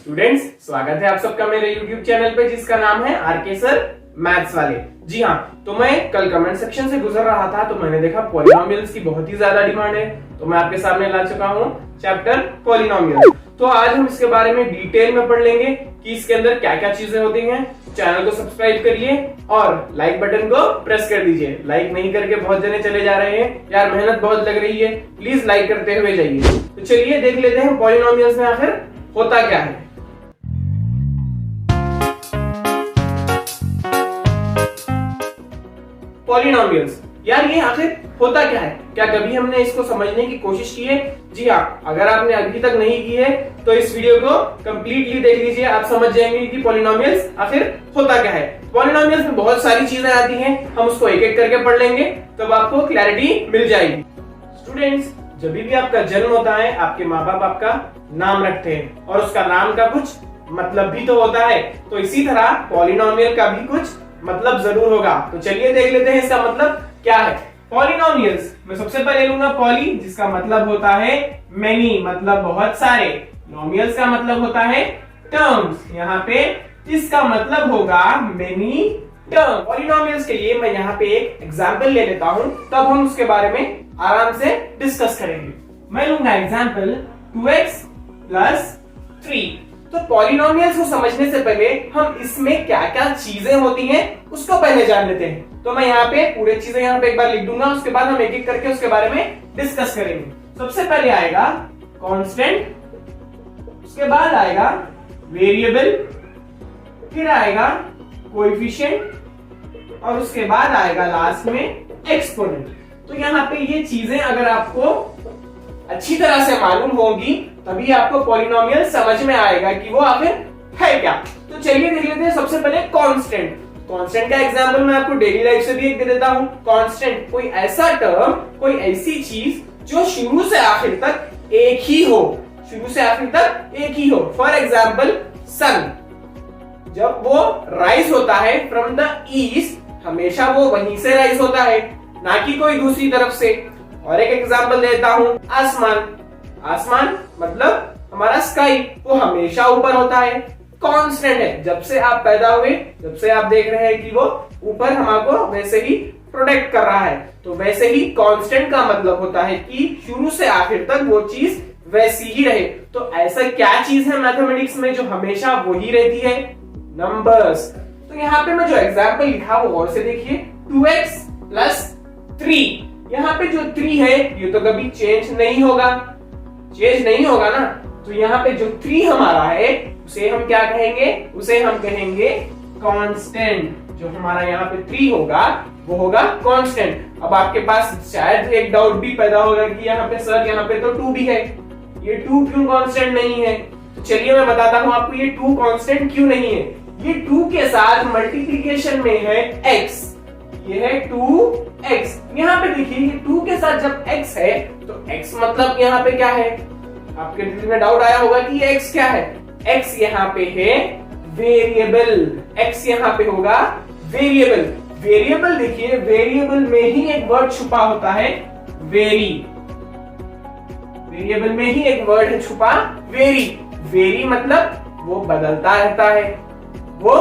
Students, स्वागत है आप सबका मेरे YouTube चैनल पे जिसका नाम है आरके सर मैथ्स वाले। जी हाँ, तो मैं कल कमेंट सेक्शन से गुजर रहा था तो मैंने देखा पॉलिनोमियल्स की बहुत ही ज्यादा डिमांड है, तो मैं आपके सामने ला चुका हूँ चैप्टर पॉलिनोमियल। तो आज हम इसके बारे में डिटेल में पढ़ लेंगे कि इसके अंदर क्या क्या चीजें होती हैं। चैनल को सब्सक्राइब करिए और लाइक बटन को प्रेस कर दीजिए। लाइक नहीं करके बहुत जने चले जा रहे हैं, यार मेहनत बहुत लग रही है, प्लीज लाइक करते हुए जाइए। तो चलिए देख लेते हैं पॉलिनोमियल्स में आखिर होता क्या है। पॉलिनोमियल्स, यार ये आखिर होता क्या है? क्या कभी हमने इसको समझने की कोशिश की है? जी हाँ, अगर आपने अभी तक नहीं की है तो इस वीडियो को कंप्लीटली देख लीजिए, आप समझ जाएंगे कि पॉलिनोमियल्स आखिर होता क्या है। पॉलिनोमियल्स में बहुत सारी चीजें आती हैं, हम उसको एक एक करके पढ़ लेंगे तब आपको क्लैरिटी मिल जाएगी। स्टूडेंट्स, जब भी आपका जन्म होता है आपके माँ बाप आपका नाम रखते हैं और उसका नाम का कुछ मतलब भी तो होता है, तो इसी तरह पॉलिनोमियल का भी कुछ मतलब जरूर होगा। तो चलिए देख लेते हैं इसका मतलब क्या है। पॉलिनोमियल्स में सबसे पहले लूंगा पॉली, जिसका मतलब होता है मेनी, मतलब बहुत सारे। नोमियल्स का मतलब होता है टर्म्स, यहाँ पे इसका मतलब होगा मेनी टर्म। पॉलिनोमियल्स के लिए मैं यहाँ पे एक एग्जांपल ले लेता हूँ, तब हम उसके बारे में आराम से डिस्कस करेंगे। मैं लूंगा एग्जांपल 2x प्लस 3। तो पॉलिनोमियल्स को समझने से पहले हम इसमें क्या क्या चीजें होती हैं उसको पहले जान लेते हैं। तो मैं यहाँ पे पूरी चीजें यहाँ पे एक बार लिख दूंगा, उसके बाद हम एक एक करके उसके बारे में डिस्कस करेंगे। सबसे पहले आएगा कांस्टेंट, उसके बाद आएगा वेरिएबल, फिर आएगा कोएफिशिएंट और उसके बाद आएगा लास्ट में एक्सपोनेंट। तो यहाँ पे ये चीजें अगर आपको अच्छी तरह से मालूम होगी तभी आपको पॉलिनोमियल समझ में आएगा कि वो आखिर है क्या। तो चलिए देख लेते हैं सबसे पहले कांस्टेंट। कांस्टेंट का एग्जांपल मैं आपको डेली लाइफ से भी एक दे देता हूं। कांस्टेंट कोई ऐसा टर्म, कोई ऐसी चीज जो शुरू से आखिर तक एक ही हो, शुरू से आखिर तक एक ही हो। फॉर एग्जांपल सन, जब वो राइज होता है फ्रॉम द ईस्ट, हमेशा वो वहीं से राइज होता है, ना कि कोई दूसरी तरफ से। और एक एग्जांपल देता हूं आसमान। आसमान मतलब हमारा स्काई, वो हमेशा ऊपर होता है, कांस्टेंट है। जब से आप पैदा हुए, जब से आप देख रहे हैं कि वो ऊपर हमको वैसे ही प्रोटेक्ट कर रहा है, तो वैसे ही कांस्टेंट का मतलब होता है कि शुरू से आखिर तक वो चीज वैसी ही रहे। तो ऐसा क्या चीज है मैथमेटिक्स में जो हमेशा वही रहती है? नंबर्स। तो यहाँ पे मैं जो एग्जाम्पल लिखा वो और से देखिए, 2x प्लस 3। यहाँ पे जो 3 है ये तो कभी चेंज नहीं होगा, चेंज नहीं होगा ना। तो यहाँ पे जो 3 हमारा है उसे हम क्या कहेंगे? उसे हम कहेंगे कांस्टेंट। जो हमारा यहाँ पे 3 होगा वो होगा कांस्टेंट। अब आपके पास शायद एक डाउट भी पैदा होगा कि यहाँ पे सर यहाँ पे तो 2 भी है, ये 2 क्यों कांस्टेंट नहीं है? तो चलिए मैं बताता हूँ आपको ये 2 कांस्टेंट क्यों नहीं है। ये 2 के साथ मल्टीप्लीकेशन में है x, ये है 2x। यहाँ पे देखिए ये 2 के साथ जब x है तो x मतलब यहाँ पे क्या है? आपके दिल में डाउट आया होगा कि ये x क्या है? x यहाँ पे है वेरिएबल, x यहाँ पे होगा वेरिएबल। वेरिएबल देखिए, वेरिएबल में ही एक वर्ड छुपा होता है वेरी, वेरिएबल में ही एक वर्ड है छुपा वेरी। वेरी मतलब वो बदलता रहता है, वो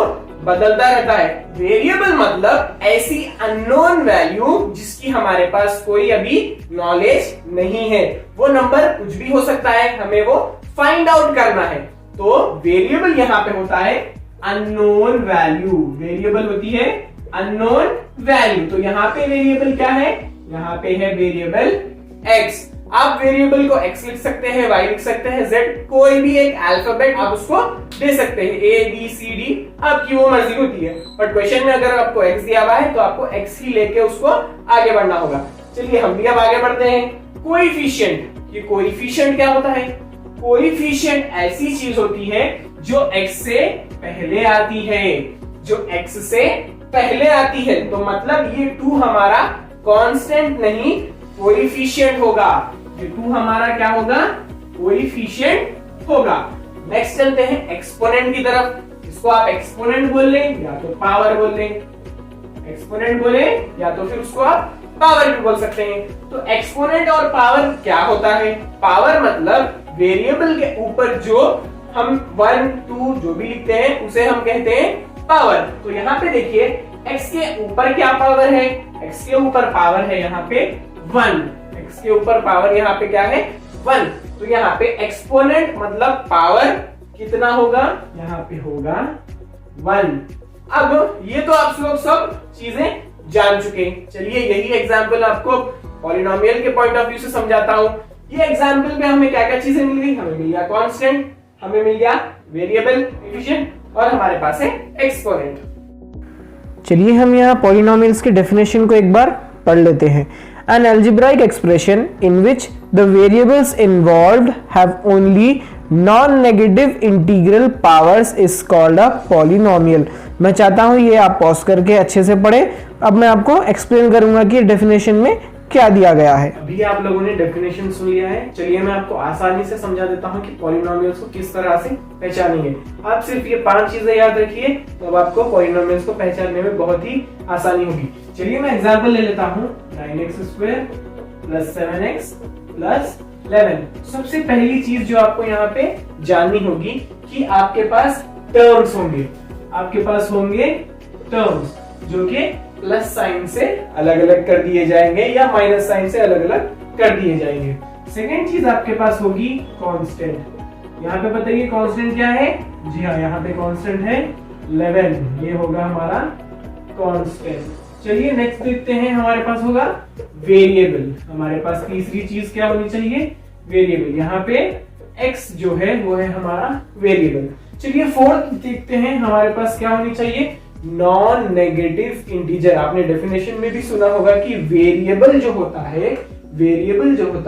बदलता रहता है। वेरिएबल मतलब ऐसी अननोन वैल्यू जिसकी हमारे पास कोई अभी नॉलेज नहीं है। वो नंबर कुछ भी हो सकता है, हमें वो फाइंड आउट करना है। तो वेरिएबल यहाँ पे होता है अननोन वैल्यू, वेरिएबल होती है अननोन वैल्यू। तो यहाँ पे वेरिएबल क्या है? यहाँ पे है वेरिएबल x। आप वेरिएबल को x लिख सकते हैं, y लिख सकते हैं, z, कोई भी एक अल्फाबेट आप उसको दे सकते हैं, a b c d, आपकी वो मर्जी होती है। बट क्वेश्चन में अगर आपको x दिया हुआ है तो आपको x ही लेके उसको आगे बढ़ना होगा। चलिए हम भी अब आगे बढ़ते हैं। कोएफिशिएंट, ये कोएफिशिएंट क्या होता है? कोएफिशिएंट ऐसी चीज होती है जो x से पहले आती है, जो x से पहले आती है। तो मतलब ये 2 हमारा कांस्टेंट नहीं कोएफिशिएंट होगा। ये 2 हमारा क्या होगा? कोएफिशिएंट होगा। नेक्स्ट चलते हैं एक्सपोनेंट की तरफ। इसको आप एक्सपोनेंट बोल लें या तो पावर बोल लें, एक्सपोनेंट बोले या तो फिर उसको आप पावर भी बोल सकते हैं। तो एक्सपोनेंट और पावर क्या होता है? पावर मतलब वेरिएबल के ऊपर जो हम 1 2 जो भी लिखते हैं उसे हम कहते हैं पावर। तो यहाँ पे देखिए x के ऊपर क्या पावर है, x के ऊपर पावर है यहाँ पे 1, x के ऊपर पावर यहाँ पे क्या है 1। तो यहाँ पे एक्सपोनेंट मतलब पावर कितना होगा, यहाँ पे होगा 1। अब ये तो आप लोग सब चीजें जान चुके हैं। चलिए यही एग्जाम्पल आपको पॉलिनोमियल के पॉइंट ऑफ व्यू से समझाता हूं। ये एग्जाम्पल में हमें क्या क्या चीजें मिल गई, हमें मिल गया कांस्टेंट, हमें मिल गया वेरिएबल, कोएफिशिएंट और हमारे पास है एक्सपोनेंट। चलिए हम यहाँ पॉलिनोमियल्स के डेफिनेशन को एक बार पढ़ लेते हैं। An algebraic expression in which the variables involved have only non-negative integral powers is called a polynomial। मैं चाहता हूँ ये आप पॉज करके अच्छे से पढ़ें। अब मैं आपको एक्सप्लेन करूंगा कि डेफिनेशन में क्या दिया गया है। अभी आप लोगों ने डेफिनेशन सुन लिया है। चलिए मैं आपको आसानी से समझा देता हूँ कि पॉलिनोमियल्स को किस तरह से पहचानेंगे। आप सिर्फ ये 5 चीजें याद रखिए तो अब आपको पॉलिनोमियल्स को पहचानने में बहुत ही आसानी होगी। चलिए मैं एग्जांपल ले लेता हूँ 9x² + 7x + 11। सबसे पहली चीज जो आपको यहाँ पे जाननी होगी कि आपके पास टर्म्स होंगे, आपके पास होंगे टर्म्स जो कि प्लस साइन से अलग अलग कर दिए जाएंगे या माइनस साइन से अलग अलग कर दिए जाएंगे। सेकेंड चीज आपके पास होगी कांस्टेंट। यहाँ पे बताइए कांस्टेंट क्या है, जी हाँ यहाँ पे कांस्टेंट है 11, ये होगा हमारा कांस्टेंट। चलिए नेक्स्ट देखते हैं, हमारे पास होगा वेरिएबल। हमारे पास तीसरी चीज क्या होनी चाहिए, वेरिएबल। यहाँ पे x जो है वो है हमारा वेरिएबल। चलिए फोर्थ देखते हैं, हमारे पास क्या होनी चाहिए, नॉन नेगेटिव इंटीजर। आपने डेफिनेशन में भी सुना होगा कि वेरिएबल जो होता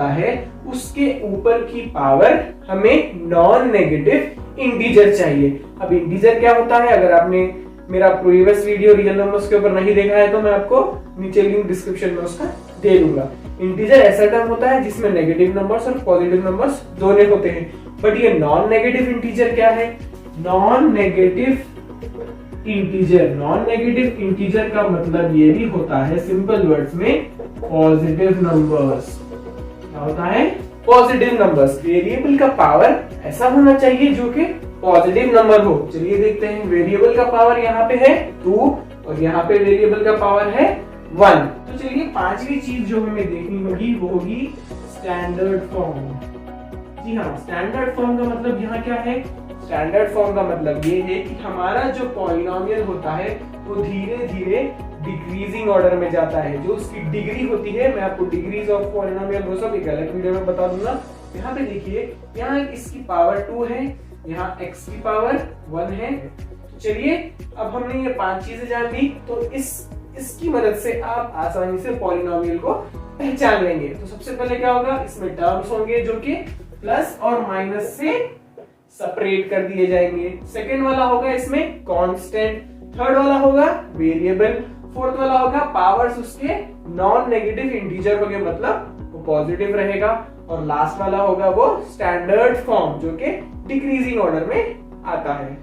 है उसके ऊपर की पावर हमें नॉन नेगेटिव इंटीजर चाहिए। अब इंटीजर क्या होता है, अगर आपने मेरा प्रीवियस वीडियो रियल नंबर्स के ऊपर नहीं देखा है तो मैं आपको नीचे लिंक डिस्क्रिप्शन में उसका दे दूंगा। इंटीजर ऐसा टर्म होता है जिसमें नेगेटिव नंबर्स और पॉजिटिव नंबर्स दोनों होते हैं। बट ये नॉन नेगेटिव इंटीजर क्या है, नॉन नेगेटिव इंटीजर का मतलब ये भी होता है सिंपल वर्ड्स में पॉजिटिव नंबर्स। क्या होता है, पॉजिटिव नंबर्स। वेरिएबल का पावर ऐसा होना चाहिए जो कि पॉजिटिव नंबर हो। चलिए देखते हैं, वेरिएबल का पावर यहाँ पे है 2 और यहाँ पे वेरिएबल का पावर है 1। तो चलिए पांचवी चीज जो हमें देखनी होगी वो होगी स्टैंडर्ड फॉर्म। जी हाँ, स्टैंडर्ड फॉर्म का मतलब यहाँ क्या है, स्टैंडर्ड फॉर्म का मतलब ये है कि हमारा जो पॉलिनोमियल होता है वो धीरे धीरे डिक्रीजिंग ऑर्डर में जाता है। जो उसकी डिग्री होती है, मैं आपको डिग्रीज ऑफ पॉलिनोमियल वो सब एक अलग वीडियो में बता दूंगा। यहाँ पे देखिए, यहाँ इसकी पावर 2 है, यहाँ x की पावर 1 है। चलिए अब हमने ये 5 चीजें जान ली तो इसकी मदद से आप आसानी से पॉलिनोमियल को पहचान लेंगे। तो सबसे पहले क्या होगा, इसमें टर्म्स होंगे जो कि प्लस और माइनस से सेपरेट कर दिए जाएंगे। सेकेंड वाला होगा इसमें कांस्टेंट, थर्ड वाला होगा वेरिएबल, फोर्थ वाला होगा पावर्स उसके नॉन नेगेटिव इंटीजर होंगे मतलब वो पॉजिटिव रहेगा, और लास्ट वाला होगा वो स्टैंडर्ड फॉर्म जो कि डिक्रीजिंग ऑर्डर में आता है।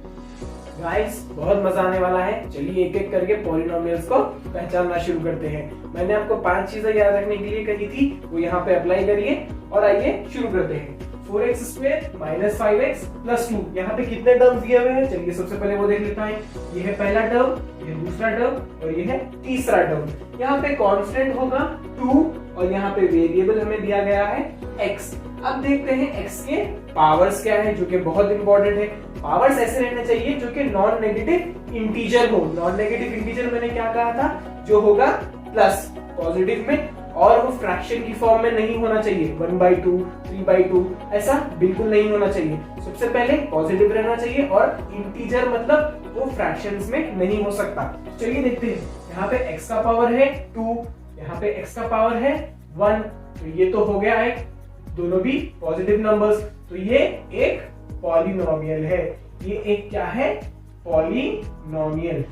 गाइस बहुत मजा आने वाला है। चलिए एक एक करके पॉलिनोमियल्स को पहचानना शुरू करते हैं। मैंने आपको 5 चीजें याद रखने के लिए कही थी, वो यहाँ पे अप्लाई करिए और आइए शुरू करते हैं। 4x² - 5x + 2। यहाँ पे कितने टर्म्स दिए हुए हैं, चलिए सबसे पहले वो देख लेता है। ये है पहला टर्म, ये दूसरा टर्म और ये है तीसरा टर्म। यहाँ पे कांस्टेंट होगा 2 और यहाँ पे वेरिएबल हमें दिया गया है x। अब देखते हैं x के पावर्स क्या है, जो कि बहुत इंपॉर्टेंट है। पावर्स ऐसे रहने चाहिए जो कि नॉन नेगेटिव इंटीजर हो। नॉन नेगेटिव इंटीजर मैंने क्या कहा था, जो होगा प्लस पॉजिटिव में, और वो फ्रैक्शन की फॉर्म में नहीं होना चाहिए। 1/2, 3/2 ऐसा बिल्कुल नहीं होना चाहिए। सबसे पहले पॉजिटिव रहना चाहिए और इंटीजर मतलब वो फ्रैक्शंस में नहीं हो सकता। चलिए देखते हैं, यहाँ पे x का पावर है 2, यहाँ पे x का पावर है 1, तो ये तो हो गया है दोनों भी पॉजिटिव नंबर्स। तो ये एक पॉलिनोमियल है, ये एक क्या है, पॉलिनोमियल।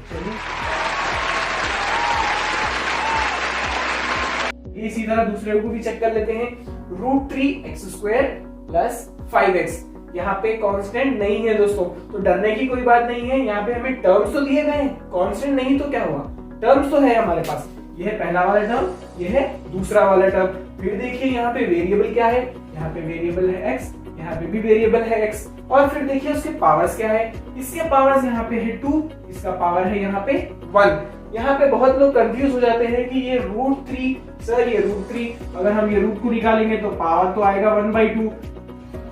इसी तरह दूसरे को भी चेक कर लेते हैं। √3x² + 5x। यहाँ पे कांस्टेंट नहीं है दोस्तों, तो डरने की कोई बात नहीं है। यहाँ पे हमें टर्म्स तो दिए गए हैं, कांस्टेंट नहीं तो क्या हुआ, टर्म्स तो है हमारे पास। ये है पहला वाला टर्म, ये है दूसरा वाला टर्म। फिर देखिए यहाँ पे वेरिएबल क्या है, यहाँ पे वेरिएबल है x, यहाँ पे भी वेरिएबल है x। और फिर देखिए उसके पावर्स क्या है। इसके पावर्स यहाँ पे है 2, इसका पावर है यहाँ पे 1। यहाँ पे बहुत लोग कंफ्यूज हो जाते हैं कि ये √3, सर ये √3, अगर हम ये रूट को निकालेंगे तो पावर तो आएगा 1/2।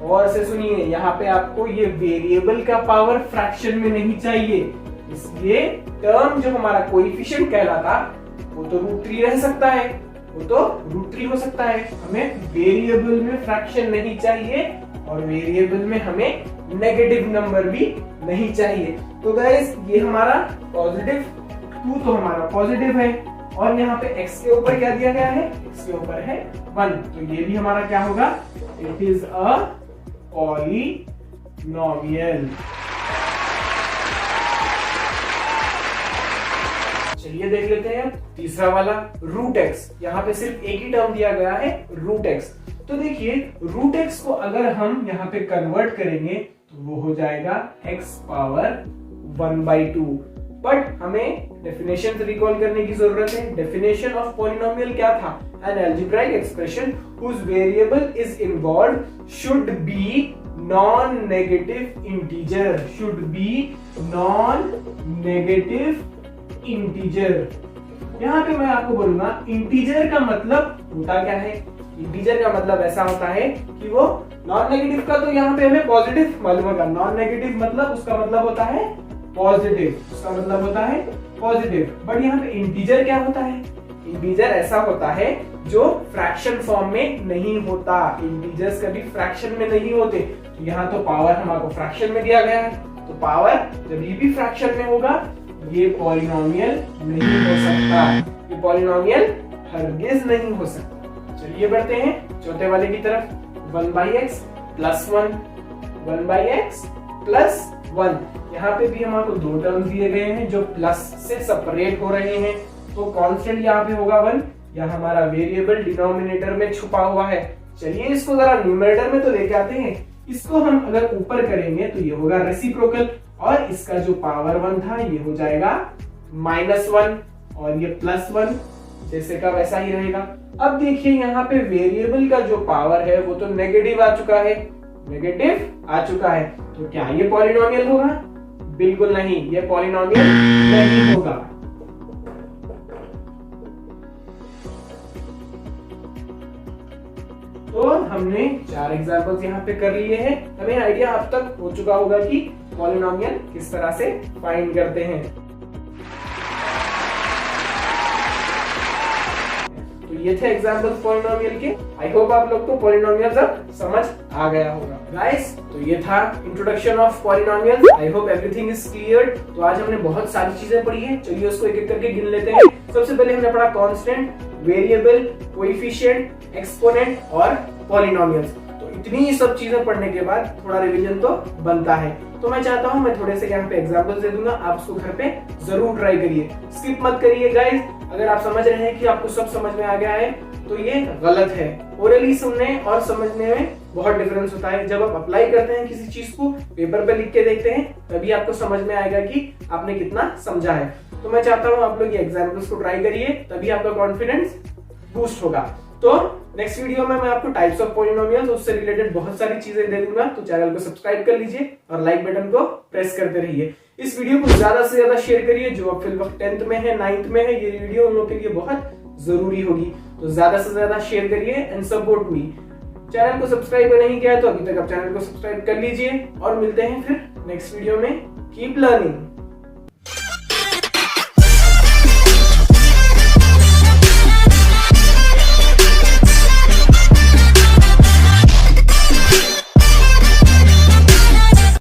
और से सुनिए, यहाँ पे आपको ये वेरिएबल का पावर फ्रैक्शन में नहीं चाहिए, इसलिए टर्म जो हमारा कोएफिशिएंट कहलाता वो तो √3 रह सकता है, वो तो √3 हो सकता है। हमें वेरिएबल में फ्रैक्शन नहीं चाहिए और वेरिएबल में हमें नेगेटिव नंबर भी नहीं चाहिए। तो गाइस ये हमारा पॉजिटिव 2 तो हमारा पॉजिटिव है, और यहाँ पे x के ऊपर क्या दिया गया है, x के ऊपर है 1, तो ये भी हमारा क्या होगा, इट इज अ पॉलिनोमियल। चलिए देख लेते हैं तीसरा वाला √x। यहाँ पे सिर्फ एक ही टर्म दिया गया है √x। तो देखिए √x को अगर हम यहाँ पे कन्वर्ट करेंगे तो वो हो जाएगा x पावर 1/2। बट हमें डेफिनेशन रिकॉल करने की जरूरत है। डेफिनेशन ऑफ पॉलिनोमियल क्या था, an algebraic expression whose variable is involved should be non negative integer, should be non negative integer. यहाँ पे मैं आपको बोलूंगा इंटीजर का मतलब होता क्या है। इंटीजर का मतलब ऐसा होता है कि वो नॉन नेगेटिव का, तो यहाँ पे हमें पॉजिटिव मालूम होगा। नॉन नेगेटिव मतलब उसका मतलब होता है पॉजिटिव, उसका मतलब होता है पॉजिटिव। बट यहाँ पे इंटीजर क्या होता है, इंटीजर ऐसा होता है जो फ्रैक्शन फॉर्म में नहीं होता। इंटीजर्स कभी फ्रैक्शन में नहीं होते। तो यहाँ तो पावर हमारे फ्रैक्शन में दिया गया है, तो पावर जब ये भी फ्रैक्शन में होगा ये पॉलिनोमियल नहीं हो सकता, ये पॉलिनोमियल हरगिज नहीं हो सकता। चलिए बढ़ते हैं चौथे वाले की तरफ। 1/x + 1, 1/x + 1। यहाँ पे भी हमारे दो टर्म्स दिए गए हैं जो प्लस से सेपरेट हो रहे हैं, तो कांस्टेंट यहाँ पे होगा 1, या हमारा वेरिएबल डिनोमिनेटर में छुपा हुआ है। चलिए इसको जरा न्यूमरेटर में तो लेके आते हैं। इसको हम अगर ऊपर करेंगे तो ये होगा रेसिप्रोकल, और इसका जो पावर 1 था ये हो जाएगा -1, और ये +1 जैसे का वैसा ही रहेगा। अब देखिए यहाँ पे वेरिएबल का जो पावर है वो तो नेगेटिव आ चुका है, नेगेटिव आ चुका है, तो क्या ये पॉलिनोमियल होगा? बिल्कुल नहीं, ये पॉलिनोमियल नहीं होगा। तो हमने 4 एग्जांपल्स यहाँ पे कर लिए हैं। हमें आइडिया अब तक हो चुका होगा कि पॉलिनोमियल किस तरह से फाइंड करते हैं। तो ये थे एग्जांपल्स पॉलिनोमियल के। आई होप आप लोग को पॉलिनोमियल्स अब समझ आ गया होगा। गाइस तो ये था introduction of polynomials. I hope everything is clear. तो आज हमने बहुत सारी चीजें पढ़ी है, चलिए उसको एक एक करके गिन लेते हैं। सबसे पहले हमने पढ़ा कांस्टेंट, वेरिएबल, कोएफिशिएंट, एक्सपोनेंट और पॉलिनोमियल्स। तो इतनी सब चीजें पढ़ने के बाद थोड़ा रिवीजन तो बनता है। तो मैं चाहता हूं मैं थोड़े से यहाँ पे एग्जांपल्स दे दूंगा, आप उसको घर पे जरूर ट्राई करिए, स्किप मत करिए गाइस। अगर आप समझ रहे हैं कि आपको सब समझ में आ गया है तो ये गलत है। ओरली सुनने और समझने में बहुत डिफरेंस होता है। जब आप अप्लाई करते हैं किसी चीज को, पेपर पे लिख के देखते हैं, तभी आपको समझ में आएगा कि आपने कितना समझा है। तो मैं चाहता हूँ आप लोग ये एग्जांपल्स को ट्राई करिए, तभी आपका कॉन्फिडेंस बूस्ट होगा। तो नेक्स्ट वीडियो में मैं आपको टाइप्स ऑफ पॉलिनोमियल्स, उससे रिलेटेड बहुत सारी चीजें दे दूंगा। तो चैनल को सब्सक्राइब कर लीजिए और लाइक बटन को प्रेस करते रहिए। इस वीडियो को ज्यादा से ज्यादा शेयर करिए। जो अब फिल वक्त 10th में है, 9th में है, ये वीडियो उन लोगों के लिए बहुत जरूरी होगी। तो ज्यादा से ज्यादा शेयर करिए एंड सपोर्ट मी। चैनल को सब्सक्राइब नहीं किया है तो अभी तक आप चैनल को सब्सक्राइब कर लीजिए, और मिलते हैं फिर नेक्स्ट वीडियो में। Keep learning.